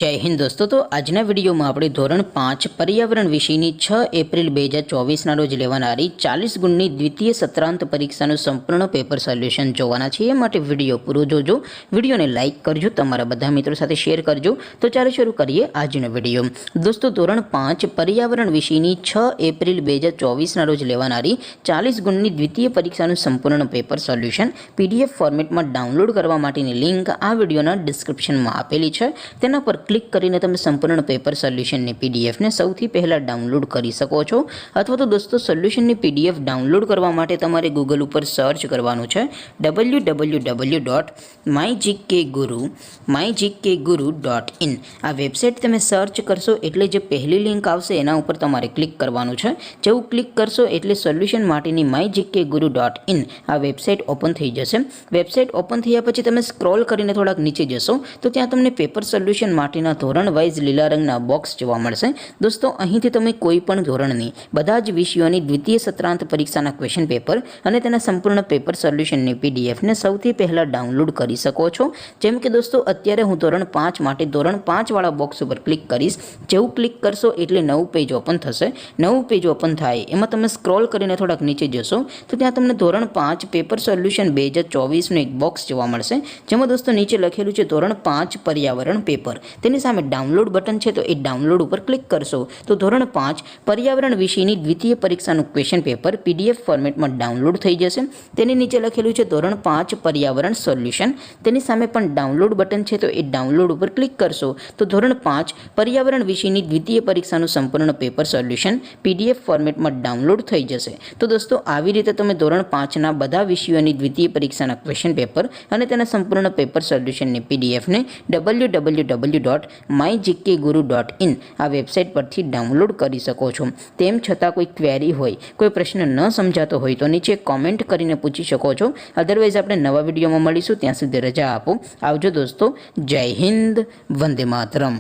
जय हिंद दोस्तों। तो आजना विडियो में આપણે ધોરણ 5 पर्यावरण વિષયની 6 એપ્રિલ 2024 રોજ લેવાનારી 40 ગુણની દ્વિતીય સત્રાંત પરીક્ષાનું સંપૂર્ણ પેપર સોલ્યુશન જોવાના છે। એ માટે વિડિયો પૂરો જોજો, વિડિયોને લાઈક કરજો, તમારા બધા મિત્રો સાથે શેર કરજો। તો ચાલો શરૂ કરીએ આજનો વિડિયો। દોસ્તો ધોરણ 5 पर्यावरण વિષયની 6 એપ્રિલ 2024 રોજ લેવાનારી 40 ગુણની દ્વિતીય પરીક્ષાનું સંપૂર્ણ પેપર સોલ્યુશન પીડીએફ ફોર્મેટમાં ડાઉનલોડ કરવા માટેની લિંક આ વિડિયોના ડિસ્ક્રિપ્શનમાં આપેલી છે। તેના પર ક્લિક કરીને તમે સંપૂર્ણ પેપર સોલ્યુશનની પીડીએફને સૌથી પહેલાં ડાઉનલોડ કરી શકો છો। અથવા તો દોસ્તો સોલ્યુશનની પીડીએફ ડાઉનલોડ કરવા માટે તમારે ગૂગલ ઉપર સર્ચ કરવાનું છે www.mygkguru.in। આ વેબસાઇટ તમે સર્ચ કરશો એટલે જે પહેલી લિંક આવશે એના ઉપર તમારે ક્લિક કરવાનું છે। જેવું ક્લિક કરશો એટલે સોલ્યુશન માટેની mygkguru.in આ વેબસાઇટ ઓપન થઈ જશે। વેબસાઇટ ઓપન થયા પછી તમે સ્ક્રોલ કરીને થોડાક નીચે જશો તો ત્યાં તમને પેપર સોલ્યુશન માટેના ધોરણ વાઇઝ લીલા રંગના બોક્સ જોવા મળશે। દોસ્તો અહીંથી તમે કોઈ પણ ધોરણની બધા જ વિષયોની દ્વિતીય સત્રાંત પરીક્ષાના ક્વેશ્ચન પેપર અને તેના સંપૂર્ણ પેપર સોલ્યુશનની પીડીએફને સૌથી પહેલાં ડાઉનલોડ કરી શકો છો। જેમ કે દોસ્તો અત્યારે હું ધોરણ 5 માટે ધોરણ 5 વાળા બોક્સ ઉપર ક્લિક કરીશ। જેવું ક્લિક કરશો એટલે નવું પેજ ઓપન થશે। નવું પેજ ઓપન થાય એમાં તમે સ્ક્રોલ કરીને થોડાક નીચે જશો તો ત્યાં તમને ધોરણ 5 પેપર સોલ્યુશન 2024નું એક બોક્સ જોવા મળશે। જેમાં દોસ્તો નીચે લખેલું છે ધોરણ 5 पर्यावरण पेपर। તેની સામે ડાઉનલોડ બટન છે તો એ ડાઉનલોડ ઉપર ક્લિક કરશો તો ધોરણ 5 पर्यावरण વિષયની દ્વિતીય પરીક્ષાનું ક્વેશ્ચન પેપર પીડીએફ ફોર્મેટમાં ડાઉનલોડ થઈ જશે। તેની નીચે લખેલું છે ધોરણ 5 पर्यावरण સોલ્યુશન। તેની સામે પણ ડાઉનલોડ બટન છે તો એ ડાઉનલોડ ઉપર ક્લિક કરશો તો ધોરણ 5 पर्यावरण વિષયની દ્વિતીય પરીક્ષાનું સંપૂર્ણ પેપર સોલ્યુશન પીડીએફ ફોર્મેટમાં ડાઉનલોડ થઈ જશે। તો દોસ્તો આવી રીતે તમે ધોરણ 5ના બધા વિષયોની દ્વિતીય પરીક્ષાના ક્વેશ્ચન પેપર અને તેના સંપૂર્ણ પેપર સોલ્યુશનની પીડીએફને www.mygkguru.in આ વેબસાઇટ પરથી ડાઉનલોડ કરી શકો છો। તેમ છતાં કોઈ ક્વેરી હોય, કોઈ પ્રશ્ન ન સમજાતો હોય તો નીચે કોમેન્ટ કરીને પૂછી શકો છો। અધરવાઇઝ આપણે નવા વિડીયોમાં મળીશું, ત્યાં સુધી રજા આપો। આવજો દોસ્તો। જય હિન્દ, વંદે માતરમ।